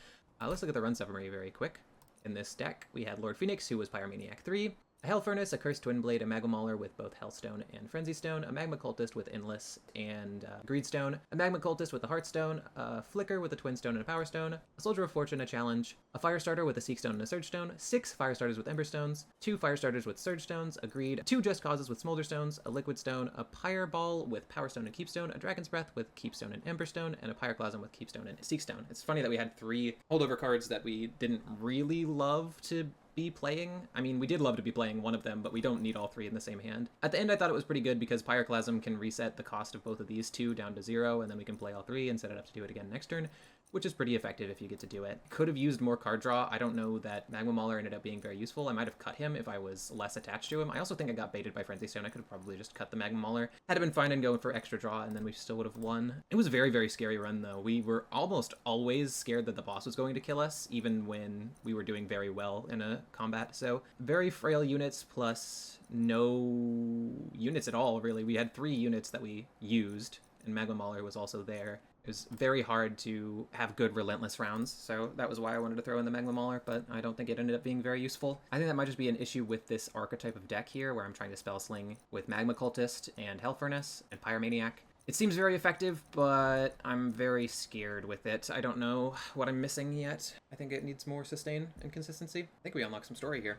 Let's look at the run summary very quick. In this deck, we had Lord Fenix, who was Pyromaniac 3, a Hell Furnace, a Cursed Twin Blade, a Magma Mauler with both Hellstone and Frenzy Stone, a Magma Cultist with Endless and Greedstone, a Magma Cultist with a Heartstone, a Flicker with a Twin Stone and a Power Stone, a Soldier of Fortune, a Challenge, a Firestarter with a Seek Stone and a Surge Stone, 6 Firestarters with Ember Stones, 2 Firestarters with Surge Stones, a Greed, 2 Just Causes with Smolder Stones, a Liquid Stone, a Pyreball with Power Stone and Keepstone, a Dragon's Breath with Keepstone and Ember Stone, and a Pyroclasm with Keepstone and Seek Stone. It's funny that we had 3 holdover cards that we didn't really love to be playing. I mean, we did love to be playing one of them, but we don't need all 3 in the same hand. At the end, I thought it was pretty good because Pyroclasm can reset the cost of both of these 2 down to 0, and then we can play all 3 and set it up to do it again next turn, which is pretty effective if you get to do it. Could have used more card draw. I don't know that Magma Mauler ended up being very useful. I might have cut him if I was less attached to him. I also think I got baited by Frenzy Stone. I could have probably just cut the Magma Mauler. Had it been fine and going for extra draw, and then we still would have won. It was a very, very scary run, though. We were almost always scared that the boss was going to kill us, even when we were doing very well in a combat. So very frail units plus no units at all, really. We had 3 units that we used, and Magma Mauler was also there. It was very hard to have good Relentless rounds, so that was why I wanted to throw in the Magma Mauler, but I don't think it ended up being very useful. I think that might just be an issue with this archetype of deck here, where I'm trying to Spell Sling with Magma Cultist and Hell Furnace and Pyromaniac. It seems very effective, but I'm very scared with it. I don't know what I'm missing yet. I think it needs more sustain and consistency. I think we unlock some story here.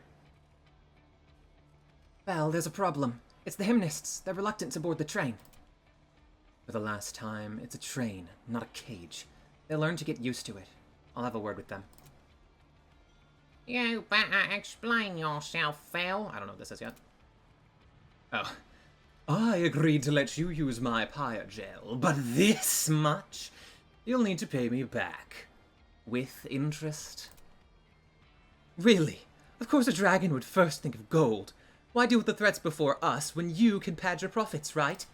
Well, there's a problem. It's the Hymnists. They're reluctant to board the train. For the last time, it's a train, not a cage. They'll learn to get used to it. I'll have a word with them. You better explain yourself, Phil. I don't know what this is yet. Oh. I agreed to let you use my pyre gel, but this much? You'll need to pay me back. With interest? Really? Of course a dragon would first think of gold. Why deal with the threats before us when you can pad your profits, right?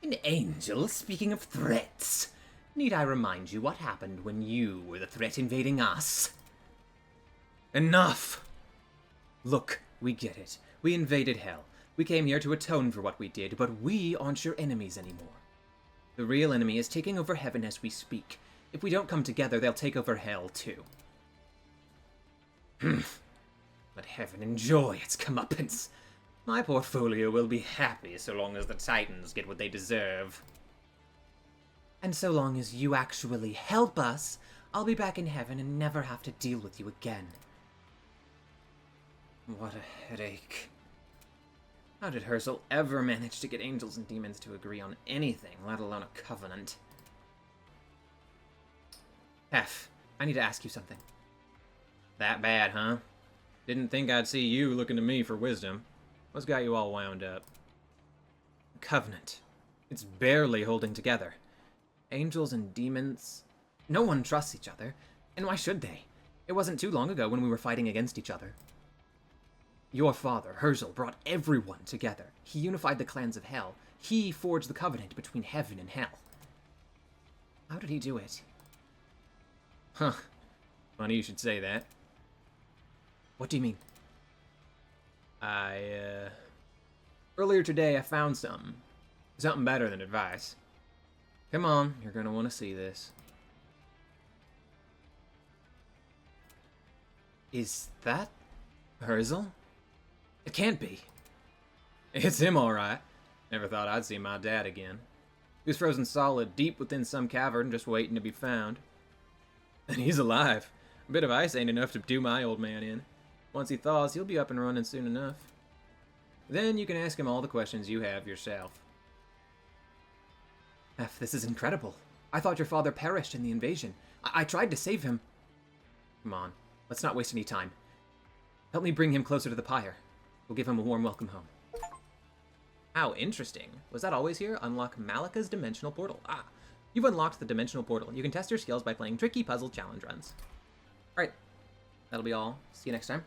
An angel, speaking of threats. Need I remind you what happened when you were the threat invading us? Enough! Look, we get it. We invaded hell. We came here to atone for what we did, but we aren't your enemies anymore. The real enemy is taking over heaven as we speak. If we don't come together, they'll take over hell, too. Let heaven enjoy its comeuppance. My portfolio will be happy so long as the Titans get what they deserve. And so long as you actually help us, I'll be back in heaven and never have to deal with you again. What a headache. How did Herzl ever manage to get angels and demons to agree on anything, let alone a covenant? Hef, I need to ask you something. That bad, huh? Didn't think I'd see you looking to me for wisdom. What's got you all wound up? Covenant. It's barely holding together. Angels and demons... No one trusts each other. And why should they? It wasn't too long ago when we were fighting against each other. Your father, Herzl, brought everyone together. He unified the clans of hell. He forged the covenant between heaven and hell. How did he do it? Huh. Funny you should say that. What do you mean? Earlier today I found something. Something better than advice. Come on, you're gonna want to see this. Is that Herzl? It can't be. It's him, all right. Never thought I'd see my dad again. He was frozen solid deep within some cavern, just waiting to be found. And he's alive. A bit of ice ain't enough to do my old man in. Once he thaws, he'll be up and running soon enough. Then you can ask him all the questions you have yourself. F, this is incredible. I thought your father perished in the invasion. I tried to save him. Come on, let's not waste any time. Help me bring him closer to the pyre. We'll give him a warm welcome home. How interesting. Was that always here? Unlock Malika's dimensional portal. Ah, you've unlocked the dimensional portal. You can test your skills by playing tricky puzzle challenge runs. Alright, that'll be all. See you next time.